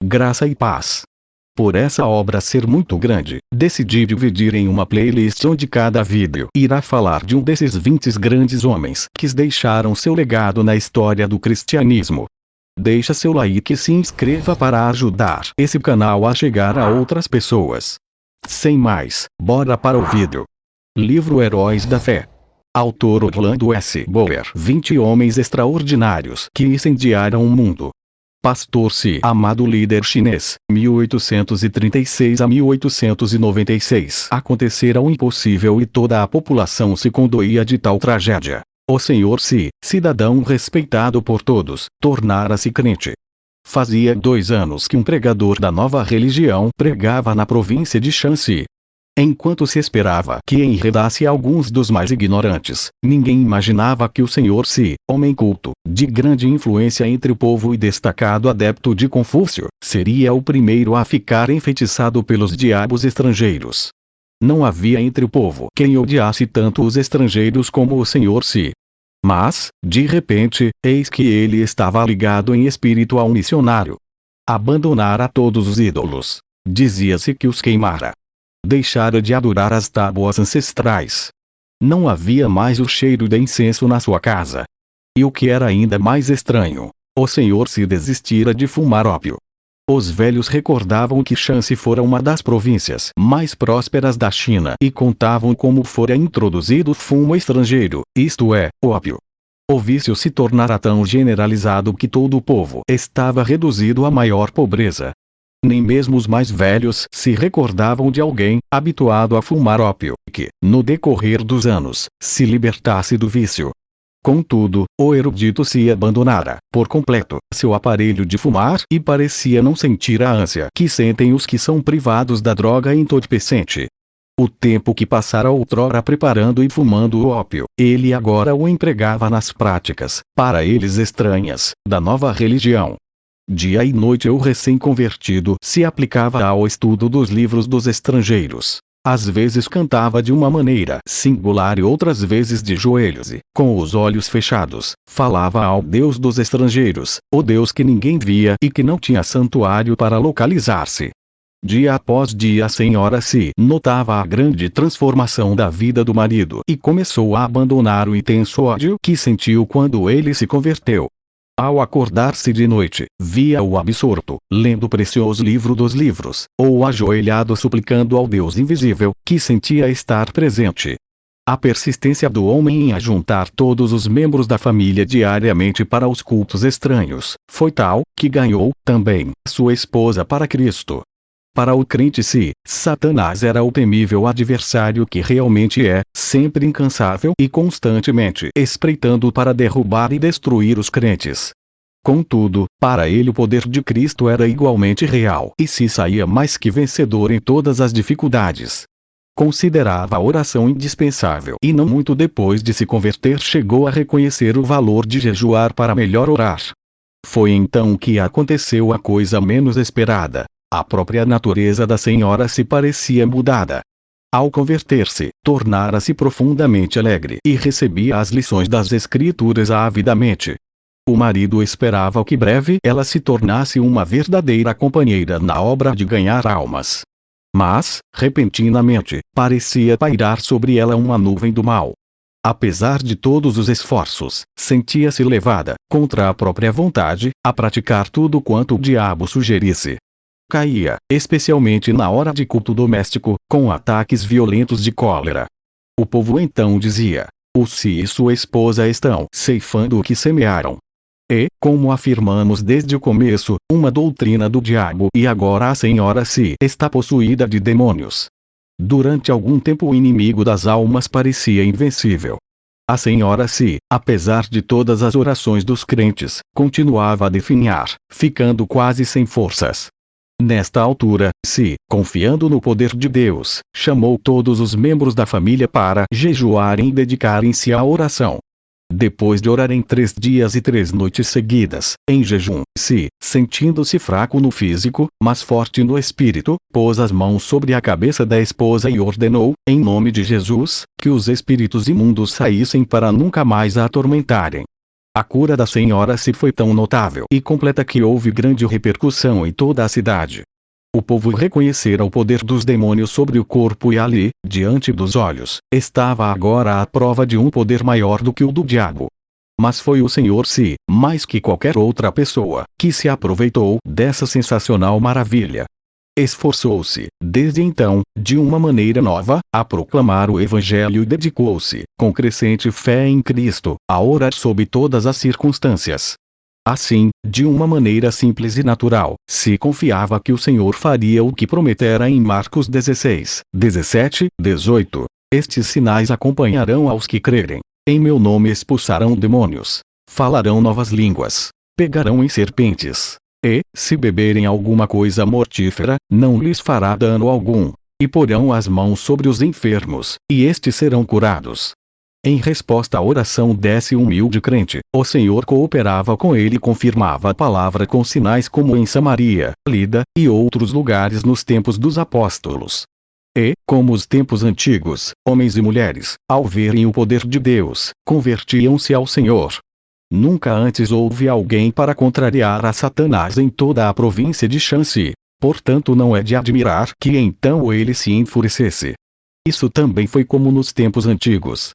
Graça e paz. Por essa obra ser muito grande, decidi dividir em uma playlist onde cada vídeo irá falar de um desses 20 grandes homens que deixaram seu legado na história do cristianismo. Deixa seu like e se inscreva para ajudar esse canal a chegar a outras pessoas. Sem mais, bora para o vídeo. Livro Heróis da Fé. Autor Orlando S. Bower. 20 homens extraordinários que incendiaram o mundo. Pastor Si, amado líder chinês, 1836 a 1896. Acontecera o impossível e toda a população se condoía de tal tragédia. O senhor Si, cidadão respeitado por todos, tornara-se crente. Fazia 2 anos que um pregador da nova religião pregava na província de Shanxi. Enquanto se esperava que enredasse alguns dos mais ignorantes, ninguém imaginava que o senhor Si, homem culto, de grande influência entre o povo e destacado adepto de Confúcio, seria o primeiro a ficar enfeitiçado pelos diabos estrangeiros. Não havia entre o povo quem odiasse tanto os estrangeiros como o senhor Si. Mas, de repente, eis que ele estava ligado em espírito a um missionário. Abandonara todos os ídolos. Dizia-se que os queimara. Deixara de adorar as tábuas ancestrais. Não havia mais o cheiro de incenso na sua casa. E o que era ainda mais estranho, o senhor Se desistira de fumar ópio. Os velhos recordavam que Shanxi fora uma das províncias mais prósperas da China e contavam como fora introduzido fumo estrangeiro, isto é, o ópio. O vício se tornara tão generalizado que todo o povo estava reduzido à maior pobreza. Nem mesmo os mais velhos se recordavam de alguém habituado a fumar ópio que, no decorrer dos anos, se libertasse do vício. Contudo, o erudito Se abandonara, por completo, seu aparelho de fumar e parecia não sentir a ânsia que sentem os que são privados da droga entorpecente. O tempo que passara outrora preparando e fumando o ópio, ele agora o empregava nas práticas, para eles estranhas, da nova religião. Dia e noite o recém-convertido se aplicava ao estudo dos livros dos estrangeiros. Às vezes cantava de uma maneira singular e outras vezes de joelhos e, com os olhos fechados, falava ao Deus dos estrangeiros, o Deus que ninguém via e que não tinha santuário para localizar-se. Dia após dia a senhora Si notava a grande transformação da vida do marido e começou a abandonar o intenso ódio que sentiu quando ele se converteu. Ao acordar-se de noite, via-o absorto, lendo o precioso livro dos livros, ou ajoelhado suplicando ao Deus invisível, que sentia estar presente. A persistência do homem em ajuntar todos os membros da família diariamente para os cultos estranhos, foi tal, que ganhou, também, sua esposa para Cristo. Para o crente Si, Satanás era o temível adversário que realmente é, sempre incansável e constantemente espreitando para derrubar e destruir os crentes. Contudo, para ele o poder de Cristo era igualmente real e se saía mais que vencedor em todas as dificuldades. Considerava a oração indispensável e não muito depois de se converter chegou a reconhecer o valor de jejuar para melhor orar. Foi então que aconteceu a coisa menos esperada. A própria natureza da senhora Se parecia mudada. Ao converter-se, tornara-se profundamente alegre e recebia as lições das escrituras avidamente. O marido esperava que breve ela se tornasse uma verdadeira companheira na obra de ganhar almas. Mas, repentinamente, parecia pairar sobre ela uma nuvem do mal. Apesar de todos os esforços, sentia-se levada, contra a própria vontade, a praticar tudo quanto o diabo sugerisse. Caía, especialmente na hora de culto doméstico, com ataques violentos de cólera. O povo então dizia: o Si e sua esposa estão ceifando o que semearam. E, como afirmamos desde o começo, uma doutrina do diabo e agora a senhora Si está possuída de demônios. Durante algum tempo o inimigo das almas parecia invencível. A senhora Si, apesar de todas as orações dos crentes, continuava a definhar, ficando quase sem forças. Nesta altura, Si, confiando no poder de Deus, chamou todos os membros da família para jejuarem e dedicarem-se à oração. Depois de orarem 3 dias e 3 noites seguidas, em jejum, Si, sentindo-se fraco no físico, mas forte no espírito, pôs as mãos sobre a cabeça da esposa e ordenou, em nome de Jesus, que os espíritos imundos saíssem para nunca mais a atormentarem. A cura da senhora se foi tão notável e completa que houve grande repercussão em toda a cidade. O povo reconhecera o poder dos demônios sobre o corpo e ali, diante dos olhos, estava agora a prova de um poder maior do que o do diabo. Mas foi o Senhor, se, mais que qualquer outra pessoa, que se aproveitou dessa sensacional maravilha. Esforçou-se, desde então, de uma maneira nova, a proclamar o Evangelho e dedicou-se, com crescente fé em Cristo, a orar sob todas as circunstâncias. Assim, de uma maneira simples e natural, se confiava que o Senhor faria o que prometera em Marcos 16, 17, 18. Estes sinais acompanharão aos que crerem. Em meu nome expulsarão demônios. Falarão novas línguas. Pegarão em serpentes. E, se beberem alguma coisa mortífera, não lhes fará dano algum. E porão as mãos sobre os enfermos, e estes serão curados. Em resposta à oração desse humilde crente, o Senhor cooperava com ele e confirmava a palavra com sinais como em Samaria, Lida, e outros lugares nos tempos dos apóstolos. E, como os tempos antigos, homens e mulheres, ao verem o poder de Deus, convertiam-se ao Senhor. Nunca antes houve alguém para contrariar a Satanás em toda a província de Shanxi. Portanto, não é de admirar que então ele se enfurecesse. Isso também foi como nos tempos antigos.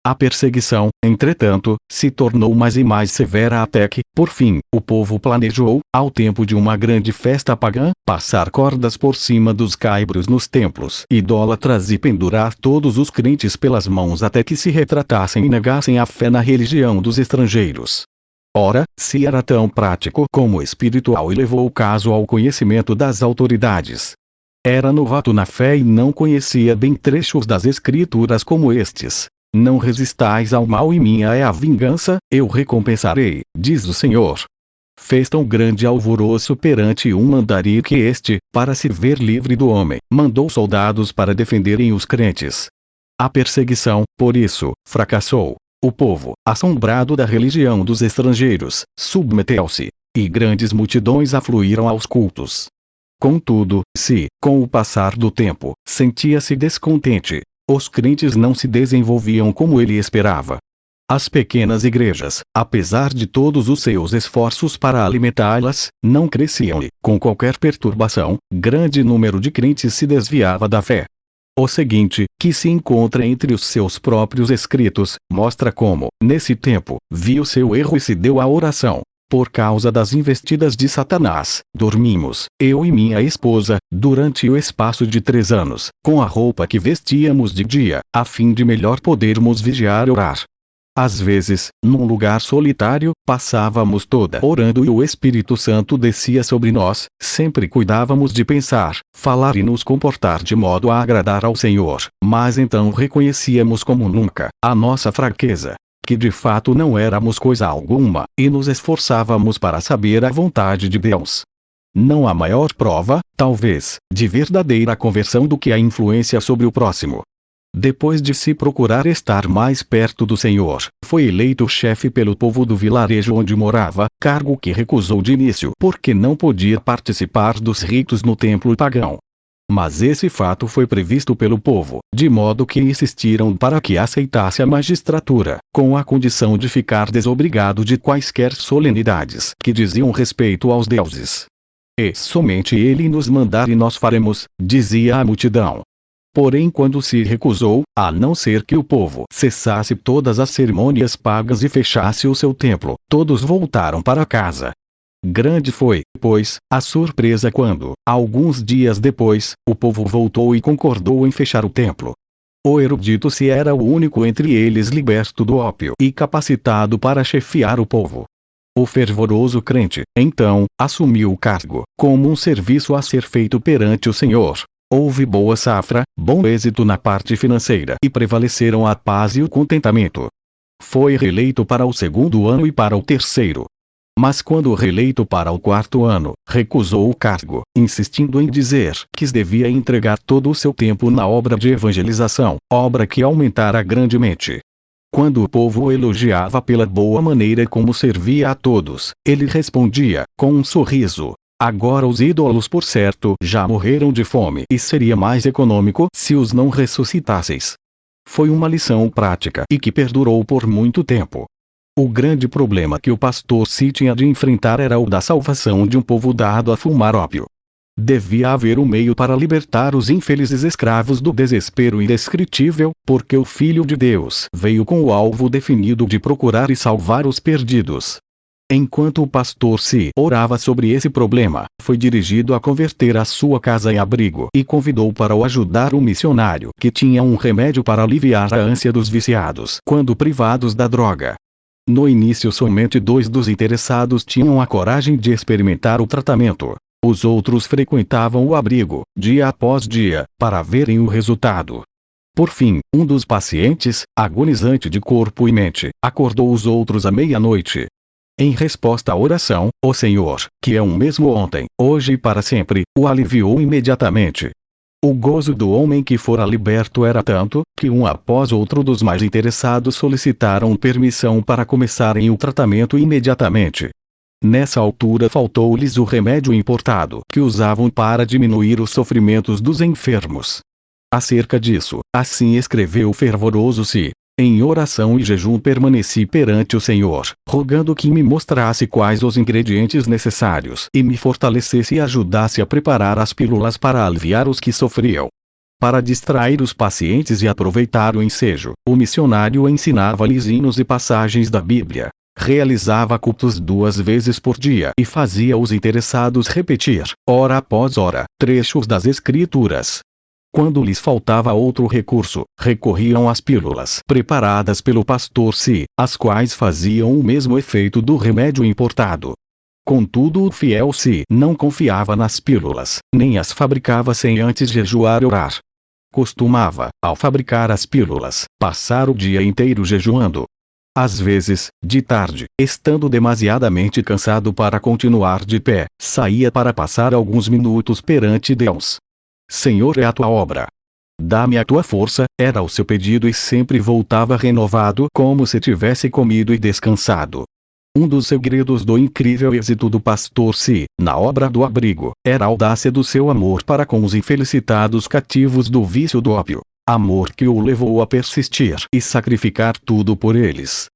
A perseguição, entretanto, se tornou mais e mais severa até que, por fim, o povo planejou, ao tempo de uma grande festa pagã, passar cordas por cima dos caibros nos templos idólatras e pendurar todos os crentes pelas mãos até que se retratassem e negassem a fé na religião dos estrangeiros. Ora, se era tão prático como espiritual e levou o caso ao conhecimento das autoridades. Era novato na fé e não conhecia bem trechos das Escrituras como estes. Não resistais ao mal e minha é a vingança, eu recompensarei, diz o Senhor. Fez tão grande alvoroço perante um mandarim que este, para se ver livre do homem, mandou soldados para defenderem os crentes. A perseguição, por isso, fracassou. O povo, assombrado da religião dos estrangeiros, submeteu-se, e grandes multidões afluíram aos cultos. Contudo, se, com o passar do tempo, sentia-se descontente, os crentes não se desenvolviam como ele esperava. As pequenas igrejas, apesar de todos os seus esforços para alimentá-las, não cresciam e, com qualquer perturbação, grande número de crentes se desviava da fé. O seguinte, que se encontra entre os seus próprios escritos, mostra como, nesse tempo, viu seu erro e se deu à oração. Por causa das investidas de Satanás, dormimos, eu e minha esposa, durante o espaço de 3 anos, com a roupa que vestíamos de dia, a fim de melhor podermos vigiar e orar. Às vezes, num lugar solitário, passávamos toda orando e o Espírito Santo descia sobre nós, sempre cuidávamos de pensar, falar e nos comportar de modo a agradar ao Senhor, mas então reconhecíamos como nunca, a nossa fraqueza. Que de fato não éramos coisa alguma, e nos esforçávamos para saber a vontade de Deus. Não há maior prova, talvez, de verdadeira conversão do que a influência sobre o próximo. Depois de se procurar estar mais perto do Senhor, foi eleito chefe pelo povo do vilarejo onde morava, cargo que recusou de início porque não podia participar dos ritos no templo pagão. Mas esse fato foi previsto pelo povo, de modo que insistiram para que aceitasse a magistratura, com a condição de ficar desobrigado de quaisquer solenidades que diziam respeito aos deuses. E somente ele nos mandar e nós faremos, dizia a multidão. Porém, quando se recusou, a não ser que o povo cessasse todas as cerimônias pagas e fechasse o seu templo, todos voltaram para casa. Grande foi, pois, a surpresa quando, alguns dias depois, o povo voltou e concordou em fechar o templo. O erudito se era o único entre eles liberto do ópio e capacitado para chefiar o povo. O fervoroso crente, então, assumiu o cargo, como um serviço a ser feito perante o Senhor. Houve boa safra, bom êxito na parte financeira e prevaleceram a paz e o contentamento. Foi reeleito para o 2º ano e para o 3º. Mas quando reeleito para o 4º ano, recusou o cargo, insistindo em dizer que devia entregar todo o seu tempo na obra de evangelização, obra que aumentara grandemente. Quando o povo o elogiava pela boa maneira como servia a todos, ele respondia, com um sorriso: agora os ídolos por certo já morreram de fome e seria mais econômico se os não ressuscitasseis. Foi uma lição prática e que perdurou por muito tempo. O grande problema que o pastor Si tinha de enfrentar era o da salvação de um povo dado a fumar ópio. Devia haver um meio para libertar os infelizes escravos do desespero indescritível, porque o Filho de Deus veio com o alvo definido de procurar e salvar os perdidos. Enquanto o pastor Si orava sobre esse problema, foi dirigido a converter a sua casa em abrigo e convidou para o ajudar um missionário que tinha um remédio para aliviar a ânsia dos viciados quando privados da droga. No início somente 2 dos interessados tinham a coragem de experimentar o tratamento. Os outros frequentavam o abrigo, dia após dia, para verem o resultado. Por fim, um dos pacientes, agonizante de corpo e mente, acordou os outros à meia-noite. Em resposta à oração, o Senhor, que é o mesmo ontem, hoje e para sempre, o aliviou imediatamente. O gozo do homem que fora liberto era tanto, que um após outro dos mais interessados solicitaram permissão para começarem o tratamento imediatamente. Nessa altura faltou-lhes o remédio importado que usavam para diminuir os sofrimentos dos enfermos. Acerca disso, assim escreveu o fervoroso Si: em oração e jejum permaneci perante o Senhor, rogando que me mostrasse quais os ingredientes necessários e me fortalecesse e ajudasse a preparar as pílulas para aliviar os que sofriam. Para distrair os pacientes e aproveitar o ensejo, o missionário ensinava-lhes hinos e passagens da Bíblia. Realizava cultos 2 vezes por dia e fazia os interessados repetir, hora após hora, trechos das Escrituras. Quando lhes faltava outro recurso, recorriam às pílulas preparadas pelo pastor Si, as quais faziam o mesmo efeito do remédio importado. Contudo, o fiel Si não confiava nas pílulas, nem as fabricava sem antes jejuar e orar. Costumava, ao fabricar as pílulas, passar o dia inteiro jejuando. Às vezes, de tarde, estando demasiadamente cansado para continuar de pé, saía para passar alguns minutos perante Deus. Senhor, é a tua obra. Dá-me a tua força, era o seu pedido e sempre voltava renovado como se tivesse comido e descansado. Um dos segredos do incrível êxito do pastor Si, na obra do abrigo, era a audácia do seu amor para com os infelicitados cativos do vício do ópio. Amor que o levou a persistir e sacrificar tudo por eles.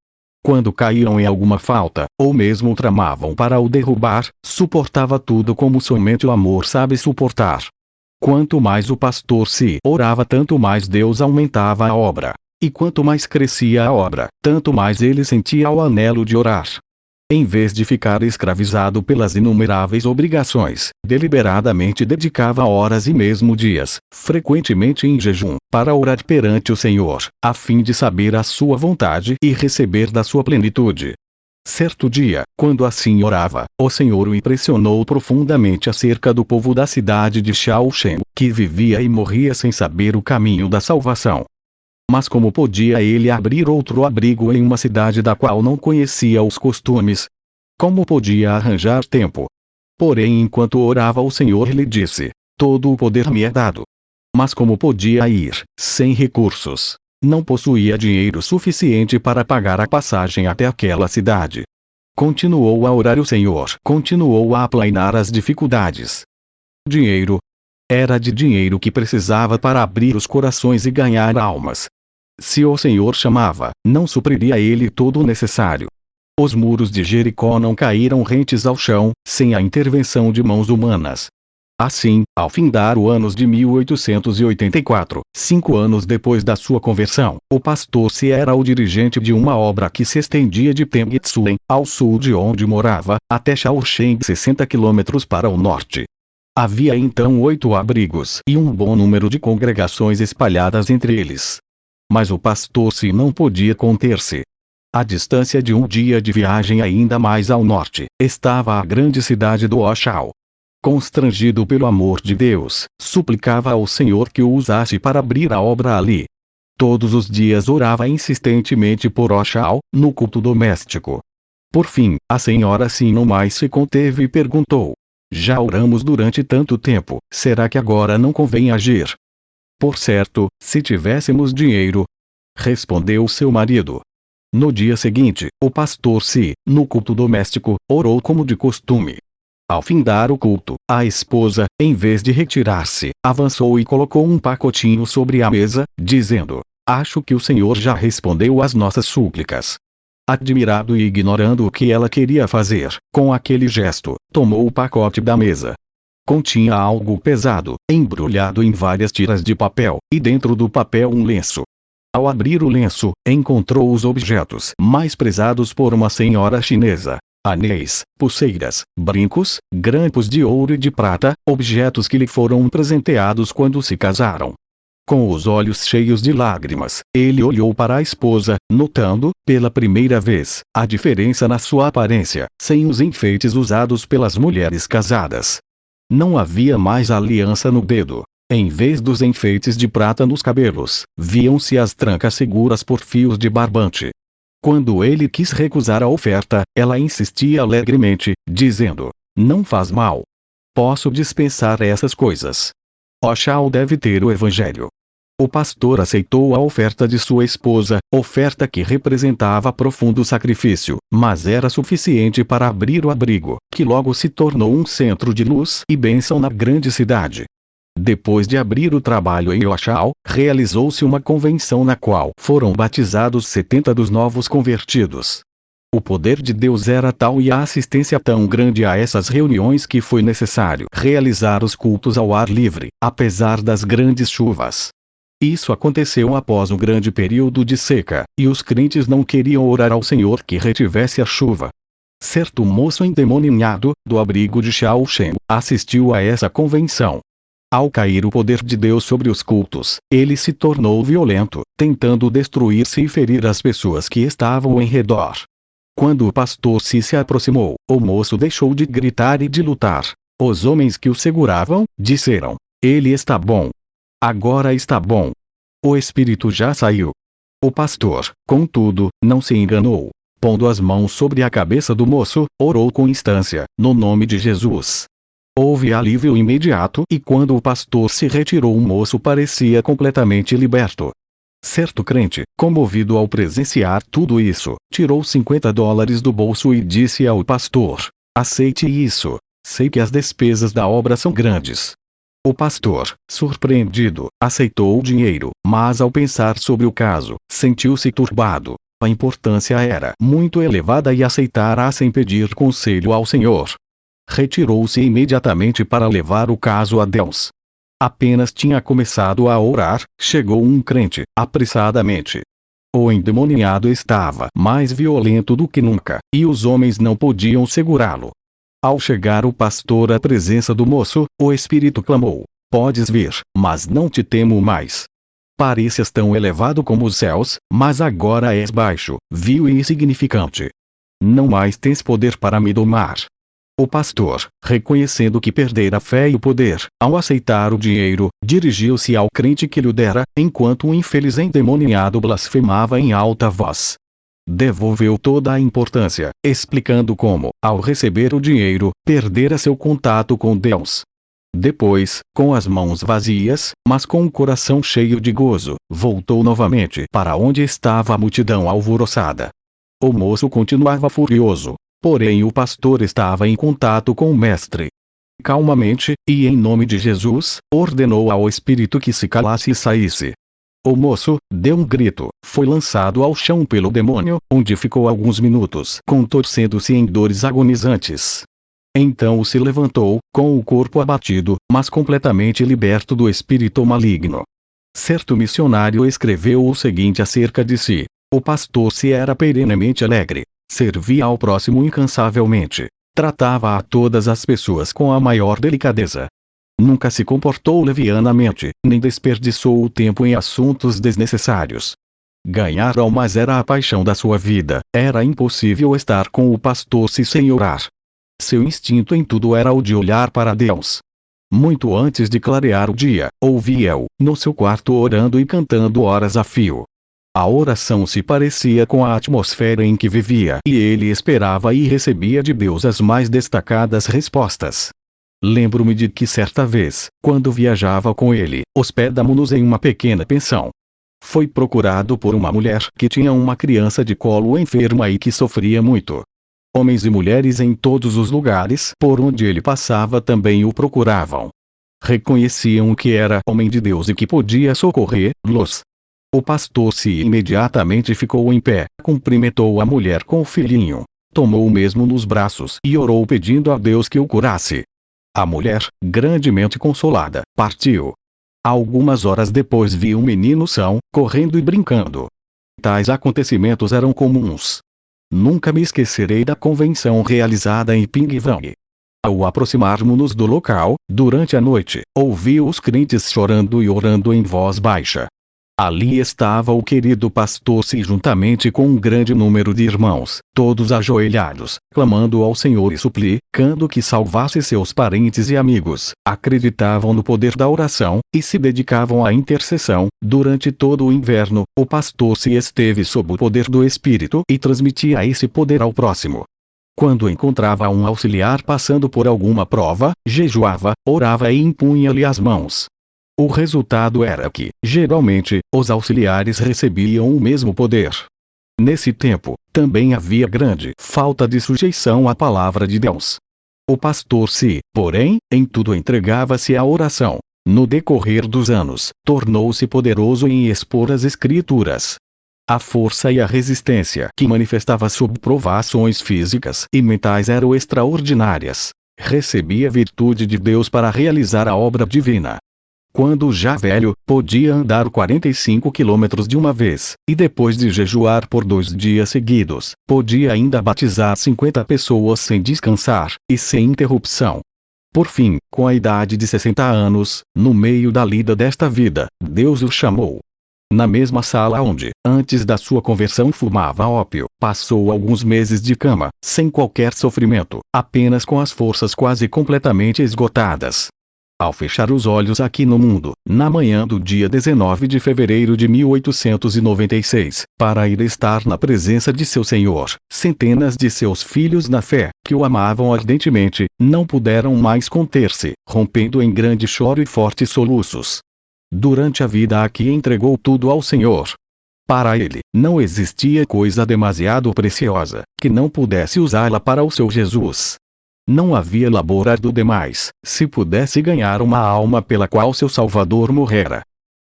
Quando caíam em alguma falta, ou mesmo tramavam para o derrubar, suportava tudo como somente o amor sabe suportar. Quanto mais o pastor Si orava, tanto mais Deus aumentava a obra. E quanto mais crescia a obra, tanto mais ele sentia o anelo de orar. Em vez de ficar escravizado pelas inumeráveis obrigações, deliberadamente dedicava horas e mesmo dias, frequentemente em jejum, para orar perante o Senhor, a fim de saber a sua vontade e receber da sua plenitude. Certo dia, quando assim orava, o Senhor o impressionou profundamente acerca do povo da cidade de Shaoxing, que vivia e morria sem saber o caminho da salvação. Mas como podia ele abrir outro abrigo em uma cidade da qual não conhecia os costumes? Como podia arranjar tempo? Porém, enquanto orava, o Senhor lhe disse: todo o poder me é dado. Mas como podia ir, sem recursos? Não possuía dinheiro suficiente para pagar a passagem até aquela cidade. Continuou a orar, o Senhor continuou a aplainar as dificuldades. Dinheiro. Era de dinheiro que precisava para abrir os corações e ganhar almas. Se o Senhor chamava, não supriria ele todo o necessário. Os muros de Jericó não caíram rentes ao chão, sem a intervenção de mãos humanas. Assim, ao findar o anos de 1884, 5 anos depois da sua conversão, o pastor Si era o dirigente de uma obra que se estendia de Pengetsuen, ao sul de onde morava, até Shaoxing, 60 quilômetros para o norte. Havia então 8 abrigos e um bom número de congregações espalhadas entre eles. Mas o pastor Si não podia conter-se. À distância de um dia de viagem ainda mais ao norte, estava a grande cidade do Oxal. Constrangido pelo amor de Deus, suplicava ao Senhor que o usasse para abrir a obra ali. Todos os dias orava insistentemente por Oxal, no culto doméstico. Por fim, a senhora Si não mais se conteve e perguntou: já oramos durante tanto tempo, será que agora não convém agir? Por certo, se tivéssemos dinheiro, respondeu seu marido. No dia seguinte, o pastor Si, no culto doméstico, orou como de costume. Ao findar o culto, a esposa, em vez de retirar-se, avançou e colocou um pacotinho sobre a mesa, dizendo: acho que o Senhor já respondeu às nossas súplicas. Admirado e ignorando o que ela queria fazer, com aquele gesto, tomou o pacote da mesa. Continha algo pesado, embrulhado em várias tiras de papel, e dentro do papel um lenço. Ao abrir o lenço, encontrou os objetos mais prezados por uma senhora chinesa. Anéis, pulseiras, brincos, grampos de ouro e de prata, objetos que lhe foram presenteados quando se casaram. Com os olhos cheios de lágrimas, ele olhou para a esposa, notando, pela primeira vez, a diferença na sua aparência, sem os enfeites usados pelas mulheres casadas. Não havia mais aliança no dedo. Em vez dos enfeites de prata nos cabelos, viam-se as trancas seguras por fios de barbante. Quando ele quis recusar a oferta, ela insistia alegremente, dizendo: "Não faz mal. Posso dispensar essas coisas. Oxal deve ter o evangelho." O pastor aceitou a oferta de sua esposa, oferta que representava profundo sacrifício, mas era suficiente para abrir o abrigo, que logo se tornou um centro de luz e bênção na grande cidade. Depois de abrir o trabalho em Oxal, realizou-se uma convenção na qual foram batizados 70 dos novos convertidos. O poder de Deus era tal e a assistência tão grande a essas reuniões que foi necessário realizar os cultos ao ar livre, apesar das grandes chuvas. Isso aconteceu após um grande período de seca, e os crentes não queriam orar ao Senhor que retivesse a chuva. Certo moço endemoniado, do abrigo de Shaoxing, assistiu a essa convenção. Ao cair o poder de Deus sobre os cultos, ele se tornou violento, tentando destruir-se e ferir as pessoas que estavam em redor. Quando o pastor se aproximou, o moço deixou de gritar e de lutar. Os homens que o seguravam, disseram: "Ele está bom. Agora está bom. O espírito já saiu." O pastor, contudo, não se enganou. Pondo as mãos sobre a cabeça do moço, orou com instância, no nome de Jesus. Houve alívio imediato e quando o pastor se retirou o moço parecia completamente liberto. Certo crente, comovido ao presenciar tudo isso, tirou $50 do bolso e disse ao pastor: "Aceite isso. Sei que as despesas da obra são grandes." O pastor, surpreendido, aceitou o dinheiro, mas ao pensar sobre o caso, sentiu-se turbado. A importância era muito elevada e aceitara sem pedir conselho ao Senhor. Retirou-se imediatamente para levar o caso a Deus. Apenas tinha começado a orar, chegou um crente, apressadamente. O endemoniado estava mais violento do que nunca, e os homens não podiam segurá-lo. Ao chegar o pastor à presença do moço, o espírito clamou: "Podes vir, mas não te temo mais. Pareces tão elevado como os céus, mas agora és baixo, vil e insignificante. Não mais tens poder para me domar." O pastor, reconhecendo que perdera a fé e o poder, ao aceitar o dinheiro, dirigiu-se ao crente que lhe o dera, enquanto o infeliz endemoniado blasfemava em alta voz. Devolveu toda a importância, explicando como, ao receber o dinheiro, perdera seu contato com Deus. Depois, com as mãos vazias, mas com o coração cheio de gozo, voltou novamente para onde estava a multidão alvoroçada. O moço continuava furioso, porém o pastor estava em contato com o mestre. Calmamente, e em nome de Jesus, ordenou ao espírito que se calasse e saísse. O moço deu um grito, foi lançado ao chão pelo demônio, onde ficou alguns minutos contorcendo-se em dores agonizantes. Então se levantou, com o corpo abatido, mas completamente liberto do espírito maligno. Certo missionário escreveu o seguinte acerca de si: "O pastor se era perenemente alegre, servia ao próximo incansavelmente, tratava a todas as pessoas com a maior delicadeza. Nunca se comportou levianamente, nem desperdiçou o tempo em assuntos desnecessários. Ganhar almas era a paixão da sua vida, era impossível estar com o pastor sem orar. Seu instinto em tudo era o de olhar para Deus. Muito antes de clarear o dia, ouvia-o, no seu quarto orando e cantando horas a fio. A oração se parecia com a atmosfera em que vivia e ele esperava e recebia de Deus as mais destacadas respostas. Lembro-me de que certa vez, quando viajava com ele, hospedamo-nos em uma pequena pensão. Foi procurado por uma mulher que tinha uma criança de colo enferma e que sofria muito. Homens e mulheres em todos os lugares por onde ele passava também o procuravam. Reconheciam que era homem de Deus e que podia socorrer-los. O pastor se imediatamente ficou em pé, cumprimentou a mulher com o filhinho, tomou-o mesmo nos braços e orou pedindo a Deus que o curasse. A mulher, grandemente consolada, partiu. Algumas horas depois viu um menino são, correndo e brincando. Tais acontecimentos eram comuns. Nunca me esquecerei da convenção realizada em Pingvang. Ao aproximarmos-nos do local, durante a noite, ouvi os crentes chorando e orando em voz baixa. Ali estava o querido pastor Si juntamente com um grande número de irmãos, todos ajoelhados, clamando ao Senhor e suplicando que salvasse seus parentes e amigos. Acreditavam no poder da oração, e se dedicavam à intercessão. Durante todo o inverno, o pastor Si esteve sob o poder do Espírito e transmitia esse poder ao próximo. Quando encontrava um auxiliar passando por alguma prova, jejuava, orava e impunha-lhe as mãos. O resultado era que, geralmente, os auxiliares recebiam o mesmo poder. Nesse tempo, também havia grande falta de sujeição à palavra de Deus. O pastor Si, porém, em tudo entregava-se à oração. No decorrer dos anos, tornou-se poderoso em expor as Escrituras. A força e a resistência que manifestava sob provações físicas e mentais eram extraordinárias. Recebia virtude de Deus para realizar a obra divina. Quando já velho, podia andar 45 quilômetros de uma vez, e depois de jejuar por 2 dias seguidos, podia ainda batizar 50 pessoas sem descansar, e sem interrupção. Por fim, com a idade de 60 anos, no meio da lida desta vida, Deus o chamou. Na mesma sala onde, antes da sua conversão fumava ópio, passou alguns meses de cama, sem qualquer sofrimento, apenas com as forças quase completamente esgotadas. Ao fechar os olhos aqui no mundo, na manhã do dia 19 de fevereiro de 1896, para ir estar na presença de seu Senhor, centenas de seus filhos na fé, que o amavam ardentemente, não puderam mais conter-se, rompendo em grande choro e fortes soluços. Durante a vida aqui entregou tudo ao Senhor. Para ele, não existia coisa demasiado preciosa, que não pudesse usá-la para o seu Jesus. Não havia labor árduo demais, se pudesse ganhar uma alma pela qual seu Salvador morrera.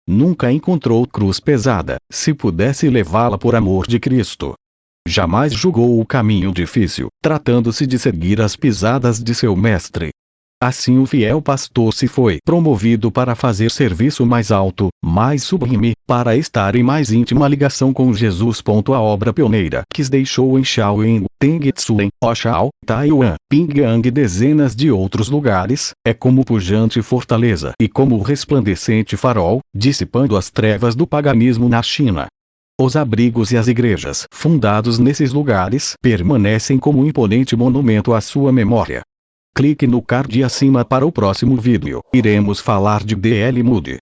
Nunca encontrou cruz pesada, se pudesse levá-la por amor de Cristo. Jamais julgou o caminho difícil, tratando-se de seguir as pisadas de seu mestre. Assim o fiel pastor se foi promovido para fazer serviço mais alto, mais sublime, para estar em mais íntima ligação com Jesus. A obra pioneira que deixou em Shaoying, Tengtsulen, Oshao, Taiwan, Pinggang e dezenas de outros lugares, é como pujante fortaleza e como resplandecente farol, dissipando as trevas do paganismo na China. Os abrigos e as igrejas fundados nesses lugares permanecem como um imponente monumento à sua memória. Clique no card acima para o próximo vídeo. Iremos falar de D.L. Moody.